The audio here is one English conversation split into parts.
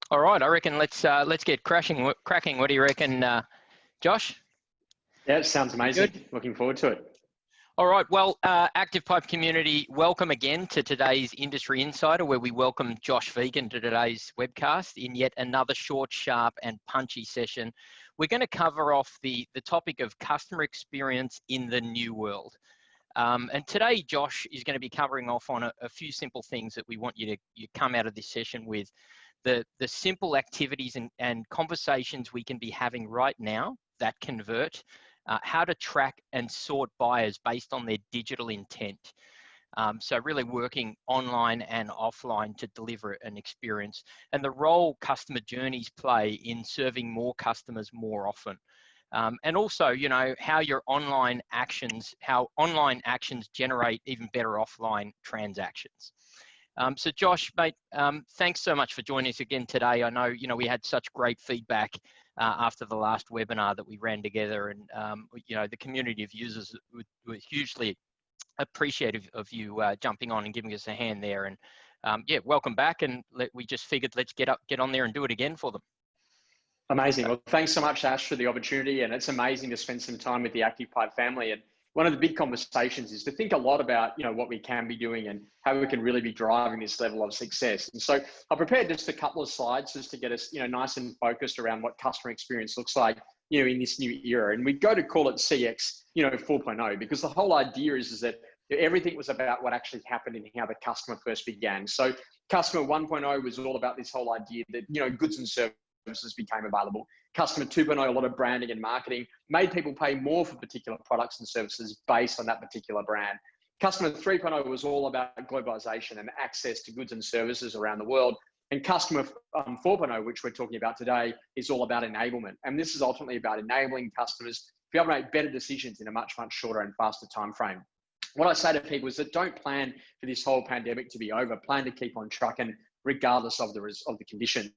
All right, I reckon let's get cracking. What do you reckon, Josh? Yeah, it sounds amazing. Good. Looking forward to it. All right. Well, Active Pipe community, welcome again to today's Industry Insider, where we welcome Josh Phegan to today's webcast in yet another short, sharp, and punchy session. We're going to cover off the topic of customer experience in the new world. And today, Josh is going to be covering off on a few simple things that we want you come out of this session with. The simple activities and conversations we can be having right now that convert, how to track and sort buyers based on their digital intent. So really working online and offline to deliver an experience, and the role customer journeys play in serving more customers more often. And also, how online actions generate even better offline transactions. So Josh, mate, thanks so much for joining us again today. I know, we had such great feedback after the last webinar that we ran together, and, the community of users were hugely appreciative of you jumping on and giving us a hand there. And yeah, welcome back. And we just figured let's get on there and do it again for them. Amazing. Well, thanks so much, Ash, for the opportunity. And it's amazing to spend some time with the Active Pipe family. And one of the big conversations is to think a lot about, what we can be doing and how we can really be driving this level of success. And so I prepared just a couple of slides just to get us, nice and focused around what customer experience looks like, in this new era. And we go to call it CX, 4.0, because the whole idea is that everything was about what actually happened and how the customer first began. So customer 1.0 was all about this whole idea that, goods and services became available. Customer 2.0, a lot of branding and marketing, made people pay more for particular products and services based on that particular brand. Customer 3.0 was all about globalization and access to goods and services around the world. And customer 4.0, which we're talking about today, is all about enablement. And this is ultimately about enabling customers to be able to make better decisions in a much, much shorter and faster time frame. What I say to people is that don't plan for this whole pandemic to be over. Plan to keep on trucking regardless of the conditions.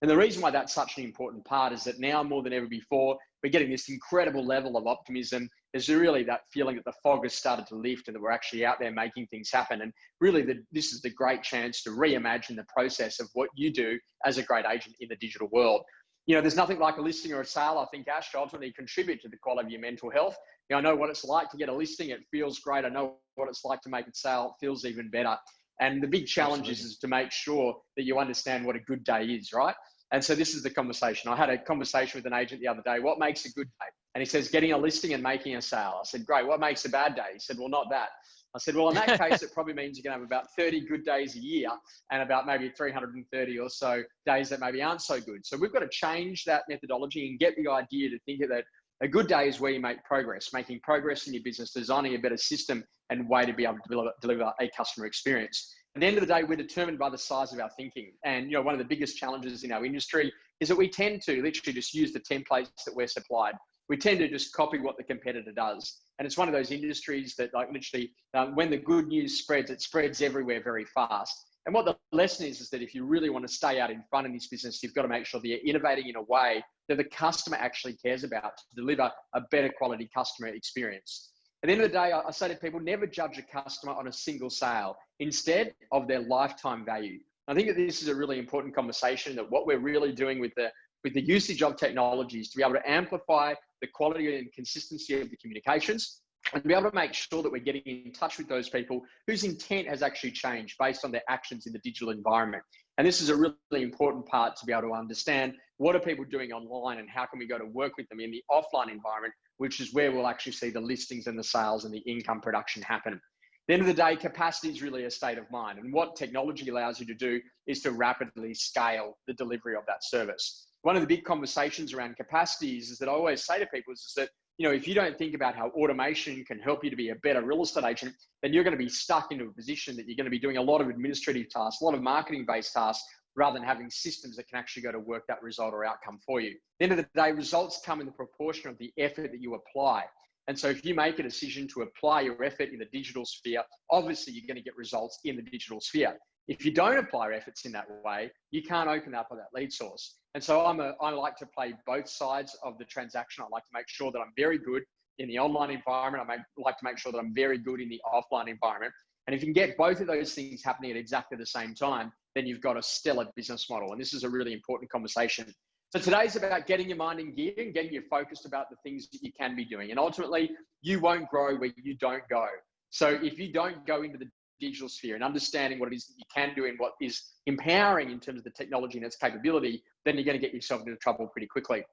And the reason why that's such an important part is that now more than ever before, we're getting this incredible level of optimism. There's really that feeling that the fog has started to lift and that we're actually out there making things happen. And really, this is the great chance to reimagine the process of what you do as a great agent in the digital world. There's nothing like a listing or a sale, I think, Ash, to ultimately contribute to the quality of your mental health. I know what it's like to get a listing. It feels great. I know what it's like to make it sale. It feels even better. And the big challenge is to make sure that you understand what a good day is, right? And so this is the conversation. I had a conversation with an agent the other day. What makes a good day? And he says, getting a listing and making a sale. I said, great. What makes a bad day? He said, well, not that. I said, well, in that case, it probably means you're going to have about 30 good days a year and about maybe 330 or so days that maybe aren't so good. So we've got to change that methodology and get the idea to think that a good day is where you make progress, making progress in your business, designing a better system and way to be able to deliver a customer experience. At the end of the day, we're determined by the size of our thinking. And, one of the biggest challenges in our industry is that we tend to literally just use the templates that we're supplied. We tend to just copy what the competitor does. And it's one of those industries that literally, when the good news spreads, it spreads everywhere very fast. And what the lesson is that if you really want to stay out in front in this business, you've got to make sure that you're innovating in a way that the customer actually cares about to deliver a better quality customer experience. At the end of the day, I say to people, never judge a customer on a single sale, instead of their lifetime value. I think that this is a really important conversation, that what we're really doing with the usage of technologies to be able to amplify the quality and consistency of the communications and be able to make sure that we're getting in touch with those people whose intent has actually changed based on their actions in the digital environment. And this is a really important part to be able to understand what are people doing online and how can we go to work with them in the offline environment, which is where we'll actually see the listings and the sales and the income production happen. At the end of the day, capacity is really a state of mind. And what technology allows you to do is to rapidly scale the delivery of that service. One of the big conversations around capacity is that I always say to people is that, if you don't think about how automation can help you to be a better real estate agent, then you're going to be stuck into a position that you're going to be doing a lot of administrative tasks, a lot of marketing-based tasks, rather than having systems that can actually go to work that result or outcome for you. At the end of the day, results come in the proportion of the effort that you apply. And so if you make a decision to apply your effort in the digital sphere, obviously you're going to get results in the digital sphere. If you don't apply efforts in that way, you can't open up that lead source. And so I like to play both sides of the transaction. I like to make sure that I'm very good in the online environment. I like to make sure that I'm very good in the offline environment. And if you can get both of those things happening at exactly the same time, then you've got a stellar business model. And this is a really important conversation. So today's about getting your mind in gear and getting you focused about the things that you can be doing. And ultimately, you won't grow where you don't go. So if you don't go into the digital sphere and understanding what it is that you can do and what is empowering in terms of the technology and its capability, then you're going to get yourself into trouble pretty quickly.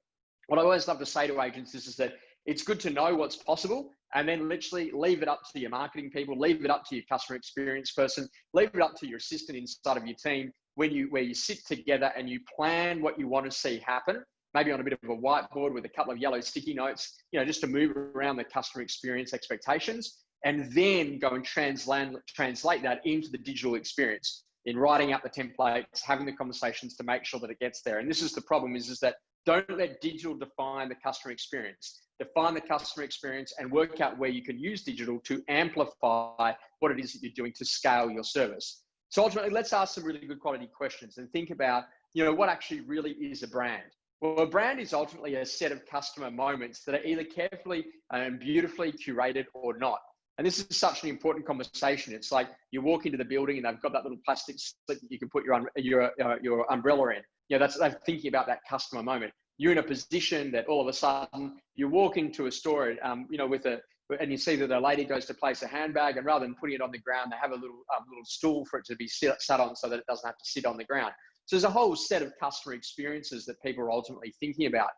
What I always love to say to agents is that it's good to know what's possible and then literally leave it up to your marketing people, leave it up to your customer experience person, leave it up to your assistant inside of your team where you sit together and you plan what you want to see happen, maybe on a bit of a whiteboard with a couple of yellow sticky notes, just to move around the customer experience expectations, and then go and translate that into the digital experience in writing out the templates, having the conversations to make sure that it gets there. And this is the problem is that don't let digital define the customer experience. Define the customer experience and work out where you can use digital to amplify what it is that you're doing to scale your service. So ultimately, let's ask some really good quality questions and think about, what actually really is a brand. Well, a brand is ultimately a set of customer moments that are either carefully and beautifully curated or not. And this is such an important conversation. It's like you walk into the building and they've got that little plastic slip that you can put your umbrella in. They're thinking about that customer moment. You're in a position that all of a sudden you walk into a store, and you see that a lady goes to place a handbag, and rather than putting it on the ground, they have a little stool for it to be sat on so that it doesn't have to sit on the ground. So there's a whole set of customer experiences that people are ultimately thinking about.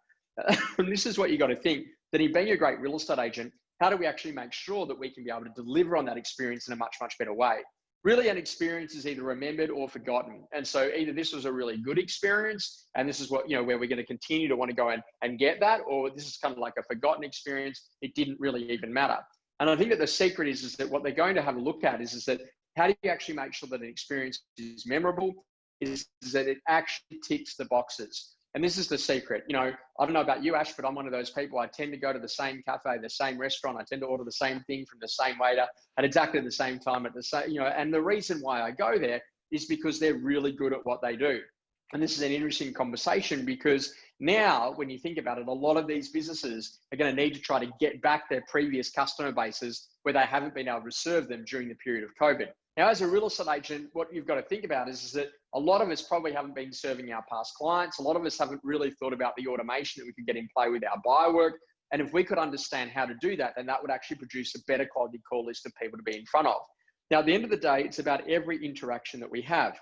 And this is what you got to think, that in being a great real estate agent, how do we actually make sure that we can be able to deliver on that experience in a much, much better way? Really, an experience is either remembered or forgotten. And so either this was a really good experience, and this is what, where we're going to continue to want to go and get that, or this is kind of like a forgotten experience. It didn't really even matter. And I think that the secret is that what they're going to have a look at is that how do you actually make sure that an experience is memorable, is that it actually ticks the boxes. And this is the secret. I don't know about you, Ash, but I'm one of those people. I tend to go to the same cafe, the same restaurant. I tend to order the same thing from the same waiter at exactly the same time at the same, and the reason why I go there is because they're really good at what they do. And this is an interesting conversation because now when you think about it, a lot of these businesses are going to need to try to get back their previous customer bases where they haven't been able to serve them during the period of COVID. Now, as a real estate agent, what you've got to think about is that a lot of us probably haven't been serving our past clients. A lot of us haven't really thought about the automation that we could get in play with our buyer work. And if we could understand how to do that, then that would actually produce a better quality call list of people to be in front of. Now, at the end of the day, it's about every interaction that we have.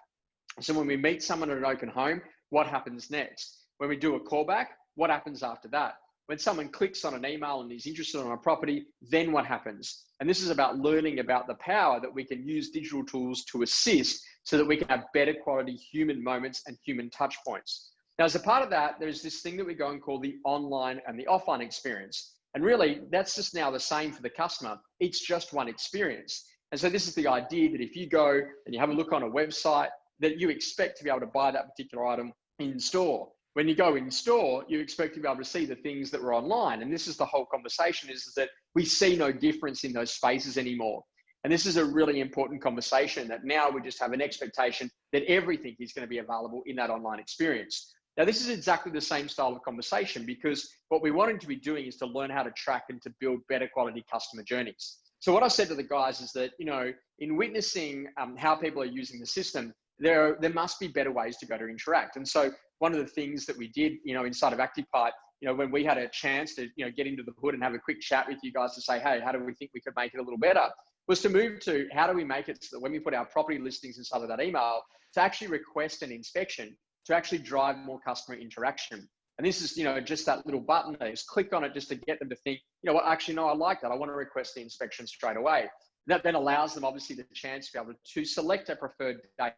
So when we meet someone at an open home, what happens next? When we do a callback, what happens after that? When someone clicks on an email and is interested in a property, then what happens? And this is about learning about the power that we can use digital tools to assist so that we can have better quality human moments and human touch points. Now, as a part of that, there's this thing that we go and call the online and the offline experience. And really, that's just now the same for the customer. It's just one experience. And so this is the idea that if you go and you have a look on a website, that you expect to be able to buy that particular item in store. When you go in store, you expect to be able to see the things that were online. And this is the whole conversation is that we see no difference in those spaces anymore. And this is a really important conversation that now we just have an expectation that everything is going to be available in that online experience. Now, this is exactly the same style of conversation because what we wanted to be doing is to learn how to track and to build better quality customer journeys. So what I said to the guys is that, in witnessing how people are using the system, there must be better ways to go to interact. And so one of the things that we did, inside of ActivePipe, when we had a chance to, get into the hood and have a quick chat with you guys to say, hey, how do we think we could make it a little better, was to move to how do we make it so that when we put our property listings inside of that email, to actually request an inspection, to actually drive more customer interaction. And this is, just that little button, they just click on it just to get them to think, what, actually, no, I like that. I want to request the inspection straight away. That then allows them obviously the chance to be able to select a preferred date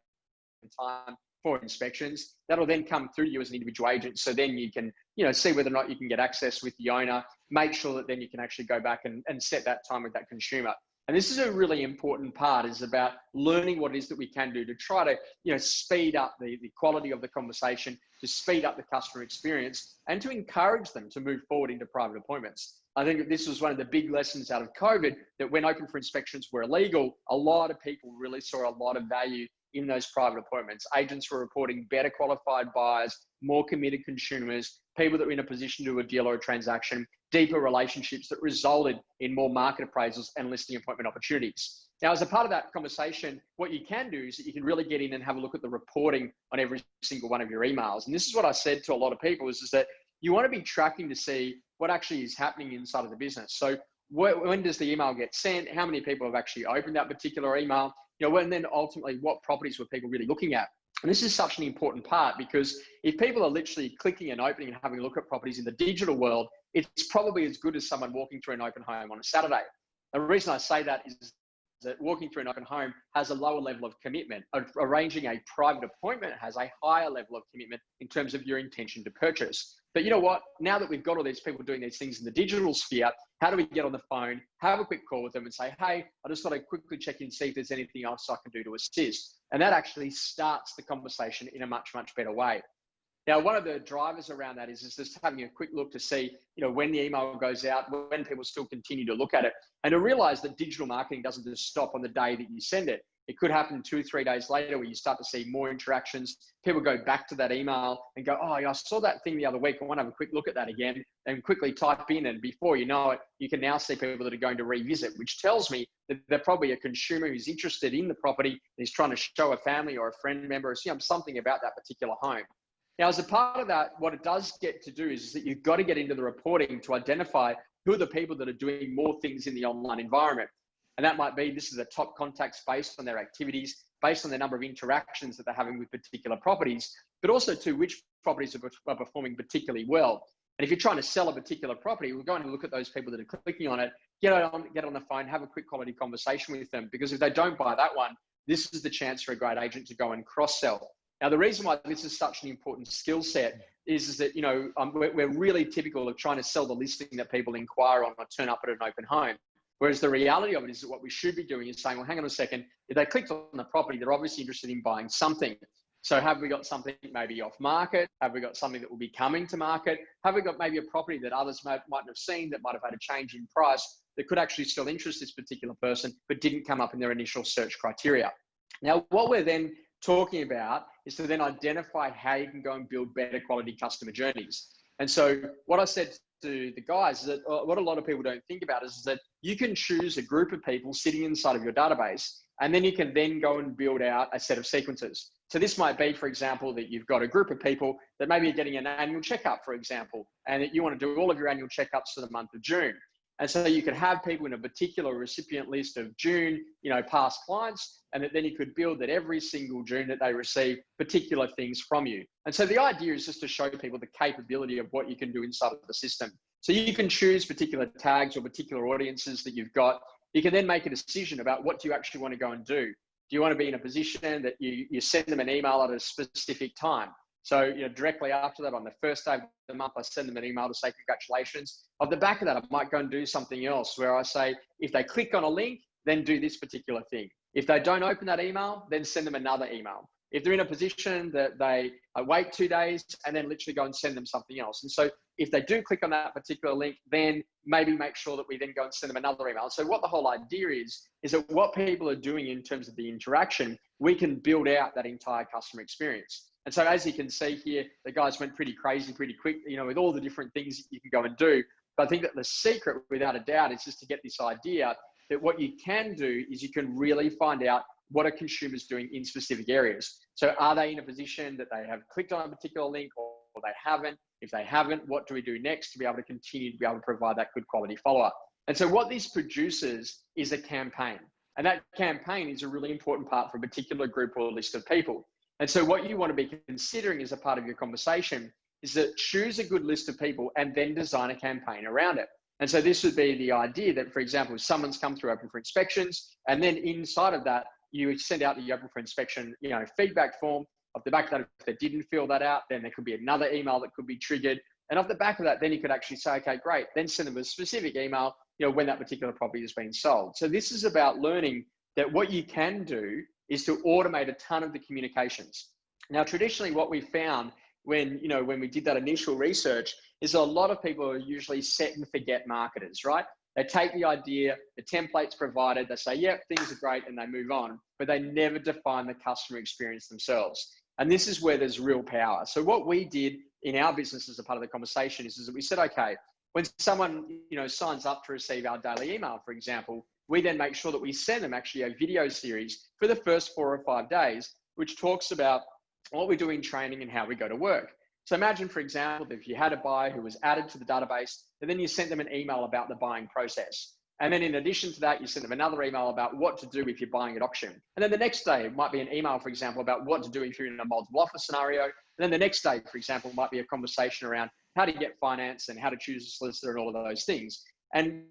and time for inspections. That'll then come through you as an individual agent. So then you can, see whether or not you can get access with the owner, make sure that then you can actually go back and set that time with that consumer. And this is a really important part, is about learning what it is that we can do to try to, speed up the quality of the conversation, to speed up the customer experience, and to encourage them to move forward into private appointments. I think that this was one of the big lessons out of COVID, that when open for inspections were illegal, a lot of people really saw a lot of value in those private appointments. Agents were reporting better qualified buyers, more committed consumers, people that were in a position to do a deal or a transaction, deeper relationships that resulted in more market appraisals and listing appointment opportunities. Now, as a part of that conversation, what you can do is that you can really get in and have a look at the reporting on every single one of your emails. And this is what I said to a lot of people is that you want to be tracking to see what actually is happening inside of the business. So when does the email get sent? How many people have actually opened that particular email? And then ultimately, what properties were people really looking at? And this is such an important part because if people are literally clicking and opening and having a look at properties in the digital world, it's probably as good as someone walking through an open home on a Saturday. The reason I say that is that walking through an open home has a lower level of commitment. Arranging a private appointment has a higher level of commitment in terms of your intention to purchase. But you know what? Now that we've got all these people doing these things in the digital sphere, how do we get on the phone, have a quick call with them and say, hey, I just thought I'd quickly check in, see if there's anything else I can do to assist. And that actually starts the conversation in a much, much better way. Now, one of the drivers around that is just having a quick look to see, when the email goes out, when people still continue to look at it, and to realize that digital marketing doesn't just stop on the day that you send it. It could happen 2 or 3 days later where you start to see more interactions. People go back to that email and go, oh, yeah, I saw that thing the other week. I want to have a quick look at that again, and quickly type in. And before you know it, you can now see people that are going to revisit, which tells me that they're probably a consumer who's interested in the property and is trying to show a family or a friend member or something about that particular home. Now, as a part of that, what it does get to do is that you've got to get into the reporting to identify who are the people that are doing more things in the online environment. And that might be, this is the top contacts based on their activities, based on the number of interactions that they're having with particular properties, but also to which properties are performing particularly well. And if you're trying to sell a particular property, we're going to look at those people that are clicking on it, get on the phone, have a quick quality conversation with them, because if they don't buy that one, this is the chance for a great agent to go and cross-sell. Now, the reason why this is such an important skill set is that, we're really typical of trying to sell the listing that people inquire on or turn up at an open home. Whereas the reality of it is that what we should be doing is saying, well, hang on a second, if they clicked on the property, they're obviously interested in buying something. So have we got something maybe off market? Have we got something that will be coming to market? Have we got maybe a property that others mightn't have seen that might have had a change in price that could actually still interest this particular person, but didn't come up in their initial search criteria? Now, what we're then talking about is to then identify how you can go and build better quality customer journeys. And so what I said to the guys is that what a lot of people don't think about is that you can choose a group of people sitting inside of your database, and then you can then go and build out a set of sequences. So this might be, for example, that you've got a group of people that maybe are getting an annual checkup, for example, and that you want to do all of your annual checkups for the month of June. And so you could have people in a particular recipient list of June, past clients, and then you could build that every single June that they receive particular things from you. And so the idea is just to show people the capability of what you can do inside of the system. So you can choose particular tags or particular audiences that you've got. You can then make a decision about what do you actually want to go and do. Do you want to be in a position that you send them an email at a specific time? So, directly after that, on the first day of the month, I send them an email to say congratulations. Off the back of that, I might go and do something else where I say, if they click on a link, then do this particular thing. If they don't open that email, then send them another email. If they're in a position that they wait 2 days and then literally go and send them something else. And so if they do click on that particular link, then maybe make sure that we then go and send them another email. So what the whole idea is that what people are doing in terms of the interaction, we can build out that entire customer experience. And so as you can see here, the guys went pretty crazy, pretty quick, with all the different things that you can go and do. But I think that the secret, without a doubt, is just to get this idea that what you can do is you can really find out what are consumers doing in specific areas. So are they in a position that they have clicked on a particular link or they haven't? If they haven't, what do we do next to be able to continue to be able to provide that good quality follow-up? And so what this produces is a campaign. And that campaign is a really important part for a particular group or list of people. And so what you want to be considering as a part of your conversation is that choose a good list of people and then design a campaign around it. And so this would be the idea that, for example, if someone's come through Open for Inspections, and then inside of that, you send out the Open for Inspection, feedback form. Off the back of that, if they didn't fill that out, then there could be another email that could be triggered. And off the back of that, then you could actually say, okay, great. Then send them a specific email, when that particular property has been sold. So this is about learning that what you can do is to automate a ton of the communications. Now, traditionally, what we found when we did that initial research is a lot of people are usually set and forget marketers, right? They take the idea, the template's provided, they say, yep, things are great, and they move on, but they never define the customer experience themselves. And this is where there's real power. So what we did in our business as a part of the conversation is that we said, okay, when someone, signs up to receive our daily email, for example, we then make sure that we send them actually a video series for the first 4 or 5 days, which talks about what we do in training and how we go to work. So imagine, for example, if you had a buyer who was added to the database, and then you sent them an email about the buying process. And then in addition to that, you send them another email about what to do if you're buying at auction. And then the next day it might be an email, for example, about what to do if you're in a multiple offer scenario. And then the next day, for example, might be a conversation around how to get finance and how to choose a solicitor and all of those things. And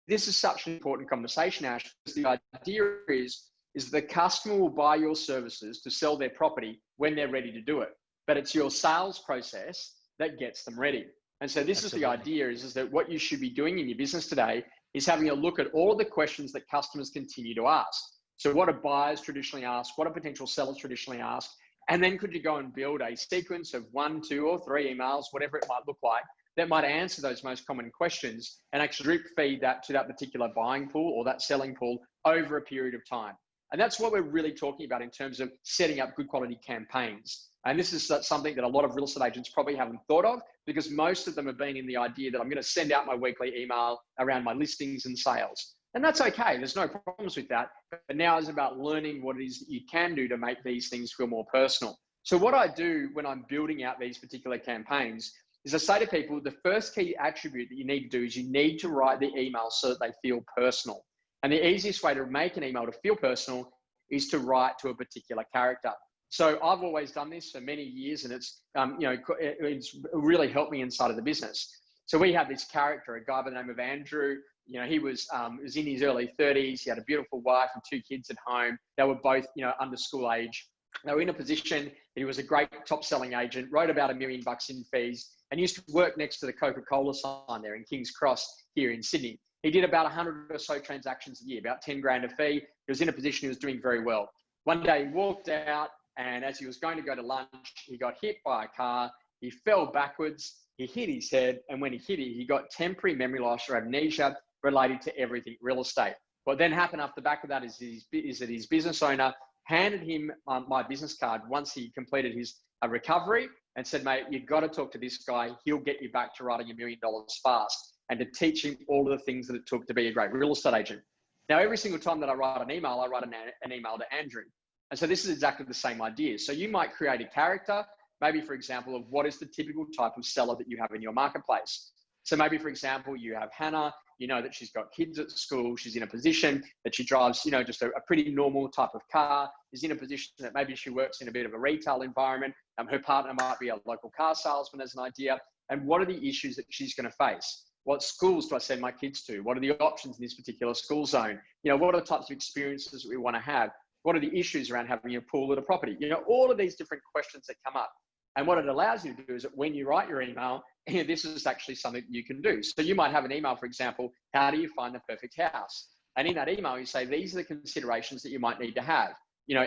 this is such an important conversation, Ash, because the idea is the customer will buy your services to sell their property when they're ready to do it. But it's your sales process that gets them ready. And so this is the idea is that what you should be doing in your business today is having a look at all of the questions that customers continue to ask. So what do buyers traditionally ask? What do potential sellers traditionally ask? And then could you go and build a sequence of 1, 2, or 3 emails, whatever it might look like, that might answer those most common questions and actually drip feed that to that particular buying pool or that selling pool over a period of time. And that's what we're really talking about in terms of setting up good quality campaigns. And this is something that a lot of real estate agents probably haven't thought of, because most of them have been in the idea that I'm going to send out my weekly email around my listings and sales. And that's okay. There's no problems with that. But now it's about learning what it is that you can do to make these things feel more personal. So what I do when I'm building out these particular campaigns is I say to people, the first key attribute that you need to do is you need to write the email so that they feel personal. And the easiest way to make an email to feel personal is to write to a particular character. So I've always done this for many years, and it's it's really helped me inside of the business. So we have this character, a guy by the name of Andrew. He was in his early 30s. He had a beautiful wife and 2 kids at home. They were both under school age. They were in a position. He was a great top-selling agent. Wrote about $1 million in fees, and used to work next to the Coca-Cola sign there in King's Cross here in Sydney. He did about 100 or so transactions a year, about 10 grand a fee. He was in a position he was doing very well. One day he walked out, and as he was going to go to lunch, he got hit by a car. He fell backwards. He hit his head. And when he hit it, he got temporary memory loss or amnesia related to everything real estate. What then happened off the back of that is that his business owner handed him my business card once he completed his recovery and said, mate, you've got to talk to this guy. He'll get you back to writing $1 million fast, and to teach him all of the things that it took to be a great real estate agent. Now, every single time that I write an email, I write an email to Andrew. And so this is exactly the same idea. So you might create a character, maybe for example, of what is the typical type of seller that you have in your marketplace. So maybe, for example, you have Hannah, that she's got kids at school. She's in a position that she drives, just a pretty normal type of car, is in a position that maybe she works in a bit of a retail environment. Her partner might be a local car salesman as an idea. And what are the issues that she's going to face? What schools do I send my kids to? What are the options in this particular school zone? What are the types of experiences that we want to have? What are the issues around having a pool at a property? All of these different questions that come up. And what it allows you to do is that when you write your email, this is actually something you can do. So you might have an email, for example, how do you find the perfect house? And in that email, you say, these are the considerations that you might need to have.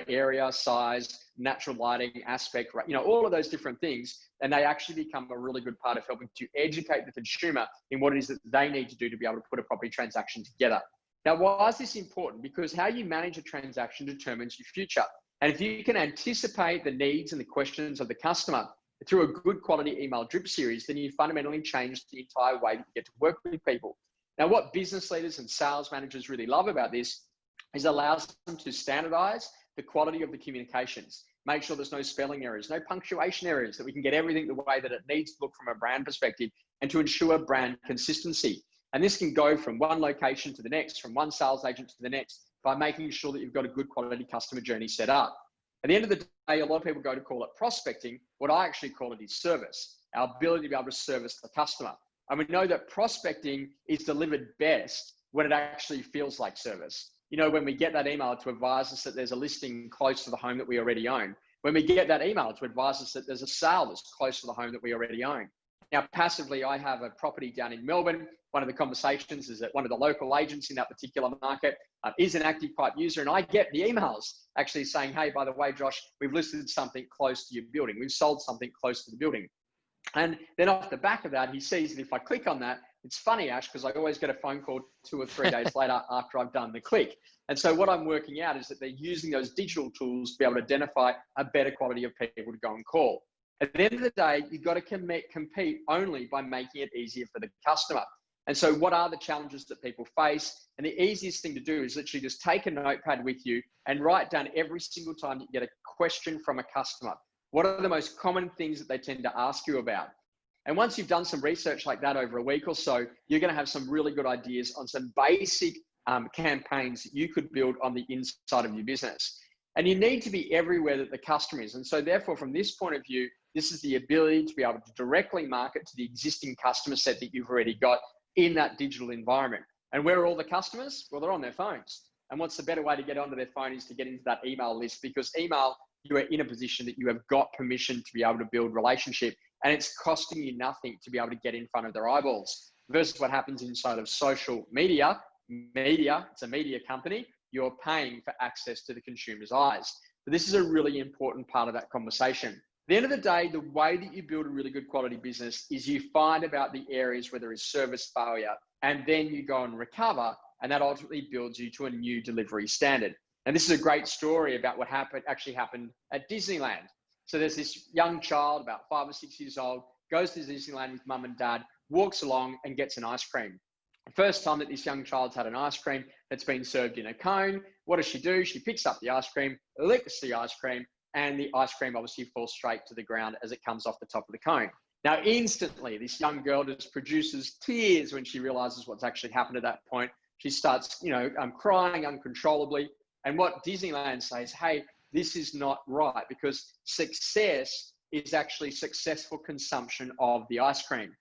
Area, size, natural lighting, aspect, all of those different things. And they actually become a really good part of helping to educate the consumer in what it is that they need to do to be able to put a property transaction together. Now, why is this important? Because how you manage a transaction determines your future. And if you can anticipate the needs and the questions of the customer through a good quality email drip series, then you fundamentally change the entire way that you get to work with people. Now, what business leaders and sales managers really love about this is it allows them to standardize the quality of the communications, make sure there's no spelling errors, no punctuation errors, that we can get everything the way that it needs to look from a brand perspective, and to ensure brand consistency. And this can go from one location to the next, from one sales agent to the next, by making sure that you've got a good quality customer journey set up. At the end of the day, a lot of people go to call it prospecting. What I actually call it is service, our ability to be able to service the customer. And we know that prospecting is delivered best when it actually feels like service. When we get that email to advise us that there's a listing close to the home that we already own. When we get that email to advise us that there's a sale that's close to the home that we already own. Now, passively, I have a property down in Melbourne. One of the conversations is that one of the local agents in that particular market is an Active Pipe user. And I get the emails actually saying, hey, by the way, Josh, we've listed something close to your building. We've sold something close to the building. And then off the back of that, he sees that if I click on that, it's funny, Ash, because I always get a phone call 2 or 3 days later after I've done the click. And so what I'm working out is that they're using those digital tools to be able to identify a better quality of people to go and call. At the end of the day, you've got to compete only by making it easier for the customer. And so what are the challenges that people face? And the easiest thing to do is literally just take a notepad with you and write down every single time that you get a question from a customer. What are the most common things that they tend to ask you about? And once you've done some research like that over a week or so, you're going to have some really good ideas on some basic campaigns that you could build on the inside of your business. And you need to be everywhere that the customer is. And so therefore, from this point of view, this is the ability to be able to directly market to the existing customer set that you've already got in that digital environment. And where are all the customers? Well, they're on their phones. And what's the better way to get onto their phone is to get into that email list, because email, you are in a position that you have got permission to be able to build relationship, and it's costing you nothing to be able to get in front of their eyeballs. Versus what happens inside of social media, it's a media company, you're paying for access to the consumer's eyes. But this is a really important part of that conversation. At the end of the day, the way that you build a really good quality business is you find about the areas where there is service failure, and then you go and recover, and that ultimately builds you to a new delivery standard. And this is a great story about what actually happened at Disneyland. So there's this young child, about 5 or 6 years old, goes to Disneyland with mum and dad, walks along and gets an ice cream. The first time that this young child's had an ice cream that's been served in a cone, what does she do? She picks up the ice cream, licks the ice cream, and the ice cream obviously falls straight to the ground as it comes off the top of the cone. Now, instantly, this young girl just produces tears when she realizes what's actually happened at that point. She starts, crying uncontrollably. And what Disneyland says, hey, this is not right, because success is actually successful consumption of the ice cream.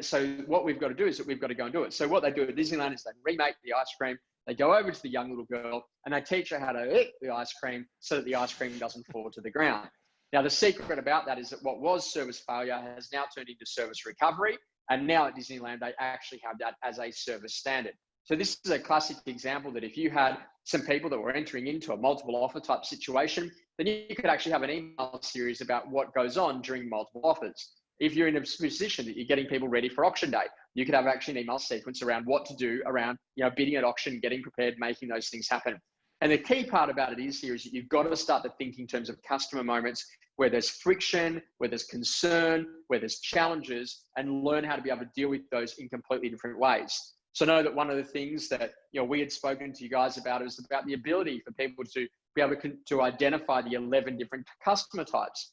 So what we've got to do is that we've got to go and do it. So what they do at Disneyland is they remake the ice cream. They go over to the young little girl and they teach her how to lick the ice cream so that the ice cream doesn't fall to the ground. Now, the secret about that is that what was service failure has now turned into service recovery. And now at Disneyland, they actually have that as a service standard. So this is a classic example that if you had some people that were entering into a multiple offer type situation, then you could actually have an email series about what goes on during multiple offers. If you're in a position that you're getting people ready for auction day, you could have actually an email sequence around what to do around, bidding at auction, getting prepared, making those things happen. And the key part about it is that you've got to start to think in terms of customer moments where there's friction, where there's concern, where there's challenges, and learn how to be able to deal with those in completely different ways. So know that one of the things that we had spoken to you guys about is about the ability for people to be able to identify the 11 different customer types.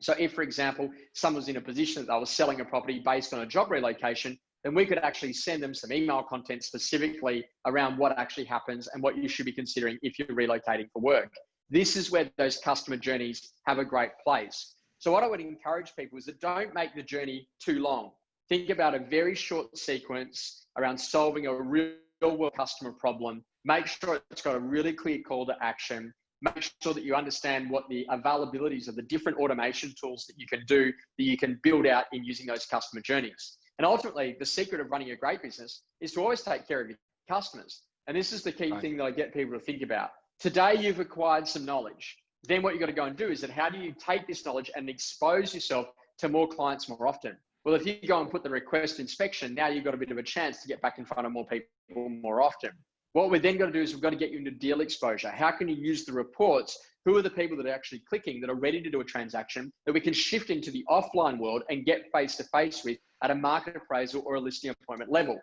So if, for example, someone's in a position that they were selling a property based on a job relocation, then we could actually send them some email content specifically around what actually happens and what you should be considering if you're relocating for work. This is where those customer journeys have a great place. So what I would encourage people is that don't make the journey too long. Think about a very short sequence around solving a real world customer problem. Make sure it's got a really clear call to action. Make sure that you understand what the availabilities of the different automation tools that you can do, that you can build out in using those customer journeys. And ultimately, the secret of running a great business is to always take care of your customers. And this is the key thing that I get people to think about. Today, you've acquired some knowledge. Then what you've got to go and do is that how do you take this knowledge and expose yourself to more clients more often? Well, if you go and put the request inspection, now you've got a bit of a chance to get back in front of more people more often. What we're then going to do is we've got to get you into deal exposure. How can you use the reports? Who are the people that are actually clicking, that are ready to do a transaction, that we can shift into the offline world and get face-to-face with at a market appraisal or a listing appointment level?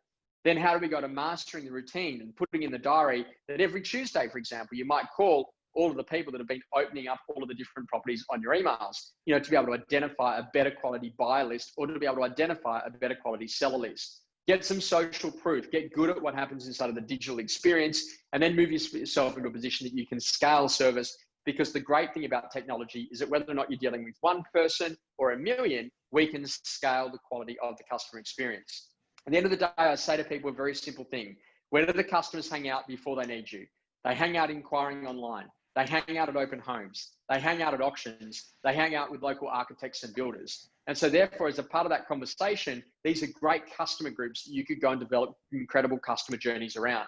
Then how do we go to mastering the routine and putting in the diary that every Tuesday, for example, you might call all of the people that have been opening up all of the different properties on your emails, to be able to identify a better quality buyer list or to be able to identify a better quality seller list. Get some social proof, get good at what happens inside of the digital experience, and then move yourself into a position that you can scale service. Because the great thing about technology is that whether or not you're dealing with one person or a million, we can scale the quality of the customer experience. At the end of the day, I say to people a very simple thing. Where do the customers hang out before they need you? They hang out inquiring online. They hang out at open homes. They hang out at auctions. They hang out with local architects and builders. And so therefore, as a part of that conversation, these are great customer groups that you could go and develop incredible customer journeys around.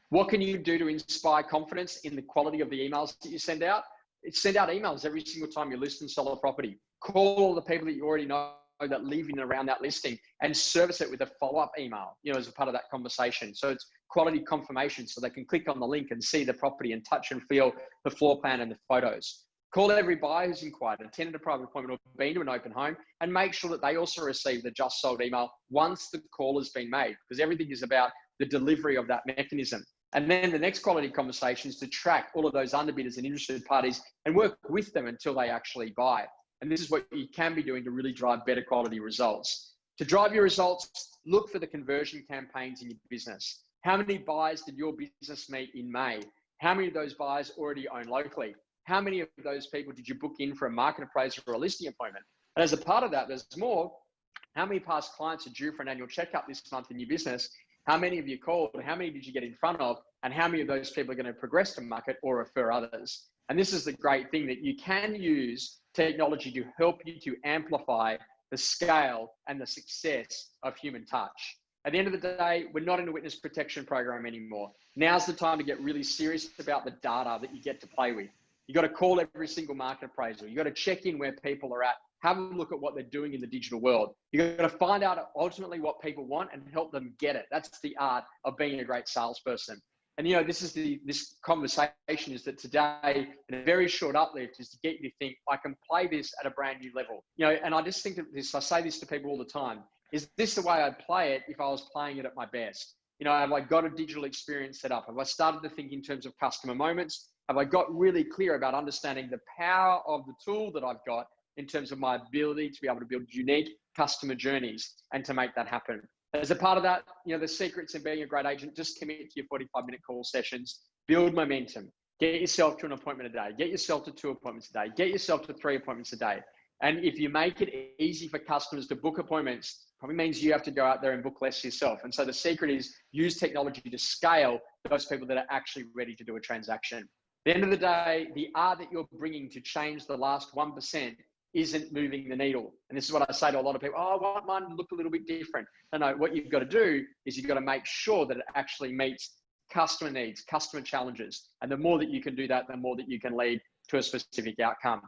What can you do to inspire confidence in the quality of the emails that you send out? Send out emails every single time you list and sell a property. Call all the people that you already know that live in and around that listing and service it with a follow-up email, as a part of that conversation. So it's quality confirmation so they can click on the link and see the property and touch and feel the floor plan and the photos. Call every buyer who's inquired, attended a private appointment, or been to an open home, and make sure that they also receive the just sold email once the call has been made, because everything is about the delivery of that mechanism. And then the next quality conversation is to track all of those underbidders and interested parties and work with them until they actually buy. And this is what you can be doing to really drive better quality results. To drive your results, look for the conversion campaigns in your business. How many buyers did your business meet in May? How many of those buyers already own locally? How many of those people did you book in for a market appraisal or a listing appointment? And as a part of that, there's more. How many past clients are due for an annual checkup this month in your business? How many of you called? How many did you get in front of? And how many of those people are going to progress to market or refer others? And this is the great thing, that you can use technology to help you to amplify the scale and the success of human touch. At the end of the day, we're not in a witness protection program anymore. Now's the time to get really serious about the data that you get to play with. You got to call every single market appraisal. You got to check in where people are at, have a look at what they're doing in the digital world. You got to find out ultimately what people want and help them get it. That's the art of being a great salesperson. And this conversation is that today, in a very short uplift, is to get you to think, I can play this at a brand new level. And I just think of this, I say this to people all the time, is this the way I'd play it if I was playing it at my best? Have I got a digital experience set up? Have I started to think in terms of customer moments? Have I got really clear about understanding the power of the tool that I've got in terms of my ability to be able to build unique customer journeys and to make that happen? As a part of that, the secrets in being a great agent, just commit to your 45-minute call sessions, build momentum, get yourself to an appointment a day, get yourself to 2 appointments a day, get yourself to 3 appointments a day. And if you make it easy for customers to book appointments, probably means you have to go out there and book less yourself. And so the secret is use technology to scale those people that are actually ready to do a transaction. At the end of the day, the art that you're bringing to change the last 1% isn't moving the needle. And this is what I say to a lot of people, I want mine to look a little bit different. No, what you've got to do is you've got to make sure that it actually meets customer needs, customer challenges. And the more that you can do that, the more that you can lead to a specific outcome.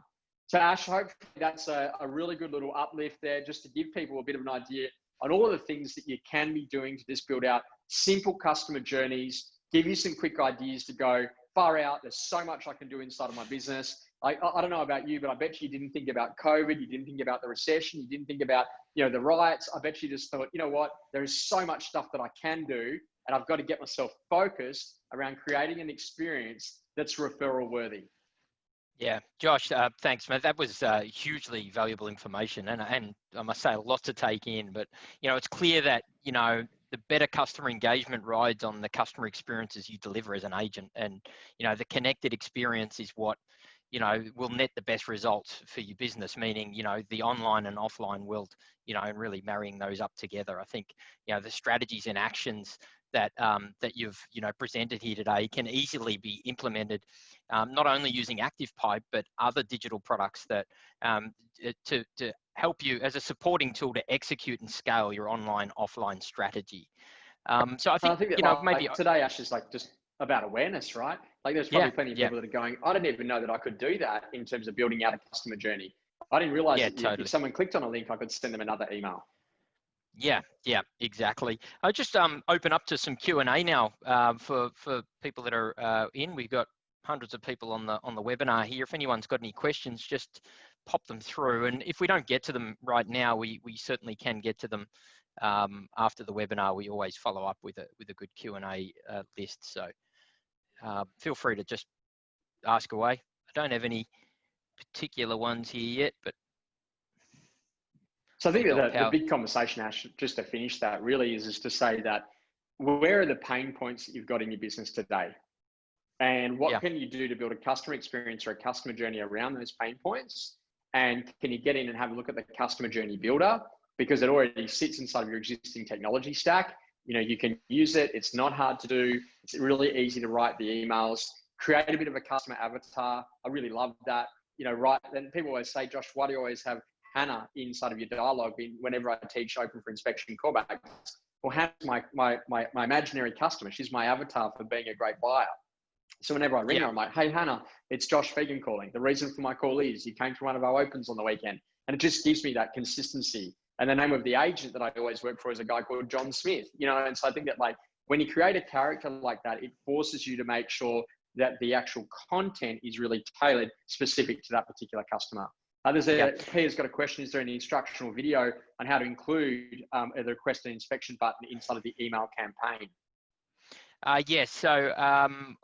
So Ash, hopefully that's a really good little uplift there, just to give people a bit of an idea on all of the things that you can be doing to just build out simple customer journeys, give you some quick ideas to go far out. There's so much I can do inside of my business. I don't know about you, but I bet you didn't think about COVID. You didn't think about the recession. You didn't think about, the riots. I bet you just thought, what, there is so much stuff that I can do, and I've got to get myself focused around creating an experience that's referral worthy. Yeah, Josh, thanks, mate. That was hugely valuable information, and I must say a lot to take in. But it's clear that the better customer engagement rides on the customer experiences you deliver as an agent, and the connected experience is what will net the best results for your business. Meaning the online and offline world, and really marrying those up together. I think the strategies and actions that you've presented here today can easily be implemented, not only using ActivePipe but other digital products that to help you as a supporting tool to execute and scale your online offline strategy. So I think maybe today, Ash, is just about awareness, right? There's probably plenty of people that are going, I didn't even know that I could do that in terms of building out a customer journey. I didn't realize that totally. If someone clicked on a link, I could send them another email. Yeah, exactly. I just open up to some Q&A now for people that are in. We've got hundreds of people on the webinar here. If anyone's got any questions, just pop them through. And if we don't get to them right now, we certainly can get to them after the webinar. We always follow up with a good Q&A list. So feel free to just ask away. I don't have any particular ones here yet, but so I think that the big conversation, Ash, just to finish that, really is to say that where are the pain points that you've got in your business today? And what can you do to build a customer experience or a customer journey around those pain points? And can you get in and have a look at the customer journey builder? Because it already sits inside of your existing technology stack. You can use it. It's not hard to do. It's really easy to write the emails, create a bit of a customer avatar. I really love that. Right. Then people always say, Josh, why do you always have Hannah inside of your dialogue whenever I teach open for inspection callbacks? Well, Hannah's my imaginary customer. She's my avatar for being a great buyer. So whenever I ring her, I'm like, hey, Hannah, it's Josh Phegan calling. The reason for my call is you came to one of our opens on the weekend. And it just gives me that consistency. And the name of the agent that I always work for is a guy called John Smith. And so I think that when you create a character like that, it forces you to make sure that the actual content is really tailored specific to that particular customer. Peter's got a question. Is there any instructional video on how to include the request and inspection button inside of the email campaign? Yes, so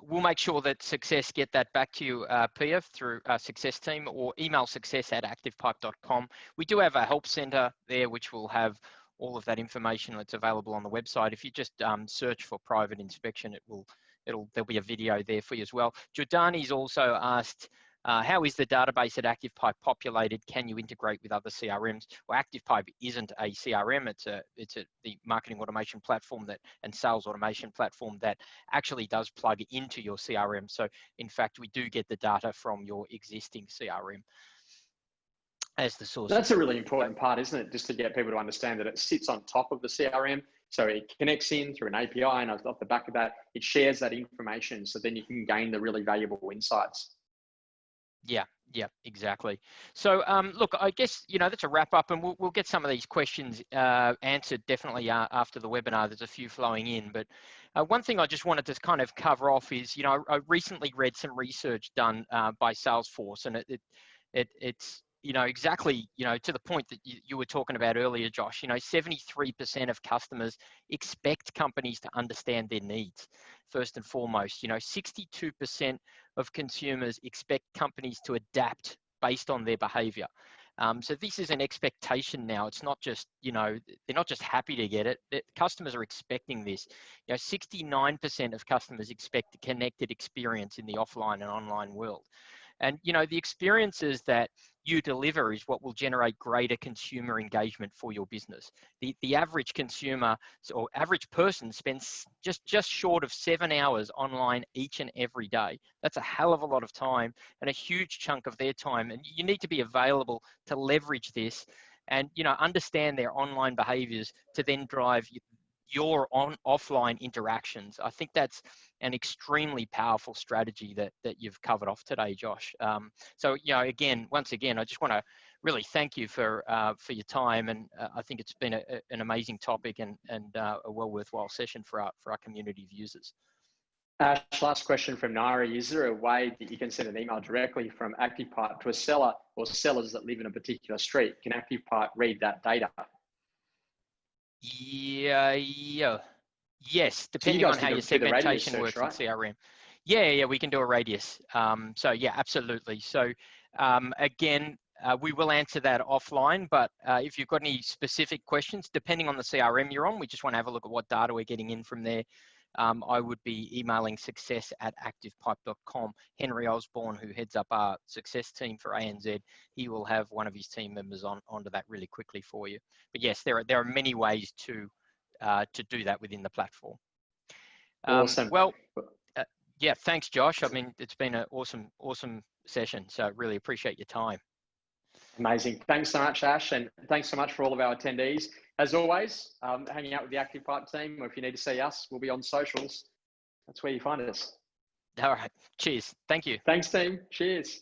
we'll make sure that Success get that back to you, Pia, through our Success team, or email success@activepipe.com. We do have a help center there, which will have all of that information that's available on the website. If you just search for private inspection, there'll be a video there for you as well. Jordani's also asked, how is the database at ActivePipe populated? Can you integrate with other CRMs? Well, ActivePipe isn't a CRM. It's the marketing automation platform and sales automation platform that actually does plug into your CRM. So in fact, we do get the data from your existing CRM as the source. That's a really important part, isn't it? Just to get people to understand that it sits on top of the CRM. So it connects in through an API, and off the back of that, it shares that information. So then you can gain the really valuable insights. Yeah, exactly. So look, I guess, that's a wrap up, and we'll get some of these questions answered definitely after the webinar. There's a few flowing in, but one thing I just wanted to kind of cover off is, I recently read some research done by Salesforce, and it's exactly, to the point that you were talking about earlier, Josh. 73% of customers expect companies to understand their needs first and foremost. 62% of consumers expect companies to adapt based on their behavior. So this is an expectation now. It's not just, they're not just happy to get it. Customers are expecting this. 69% of customers expect a connected experience in the offline and online world. And, the experiences that you deliver is what will generate greater consumer engagement for your business. The average consumer or average person spends just short of 7 hours online each and every day. That's a hell of a lot of time and a huge chunk of their time. And you need to be available to leverage this and, understand their online behaviors to then drive your offline interactions. I think that's an extremely powerful strategy that you've covered off today, Josh. So, once again, I just want to really thank you for your time, and I think it's been an amazing topic and a well worthwhile session for our community of users. Ash, last question from Nari. Is there a way that you can send an email directly from ActivePipe to a seller or sellers that live in a particular street? Can ActivePipe read that data? Yes, depending on how your segmentation works, right? In CRM. Yeah, we can do a radius. So yeah, absolutely. So again, we will answer that offline, but if you've got any specific questions, depending on the CRM you're on, we just want to have a look at what data we're getting in from there. I would be emailing success@activepipe.com. Henry Osborne, who heads up our success team for ANZ, he will have one of his team members onto that really quickly for you. But yes, there are many ways to do that within the platform. Awesome. Well, yeah, thanks, Josh. I mean, it's been an awesome session, so I really appreciate your time. Amazing. Thanks so much, Ash, and thanks so much for all of our attendees. As always, hanging out with the ActivePipe team, or if you need to see us, we'll be on socials. That's where you find us. All right. Cheers. Thank you. Thanks, team. Cheers.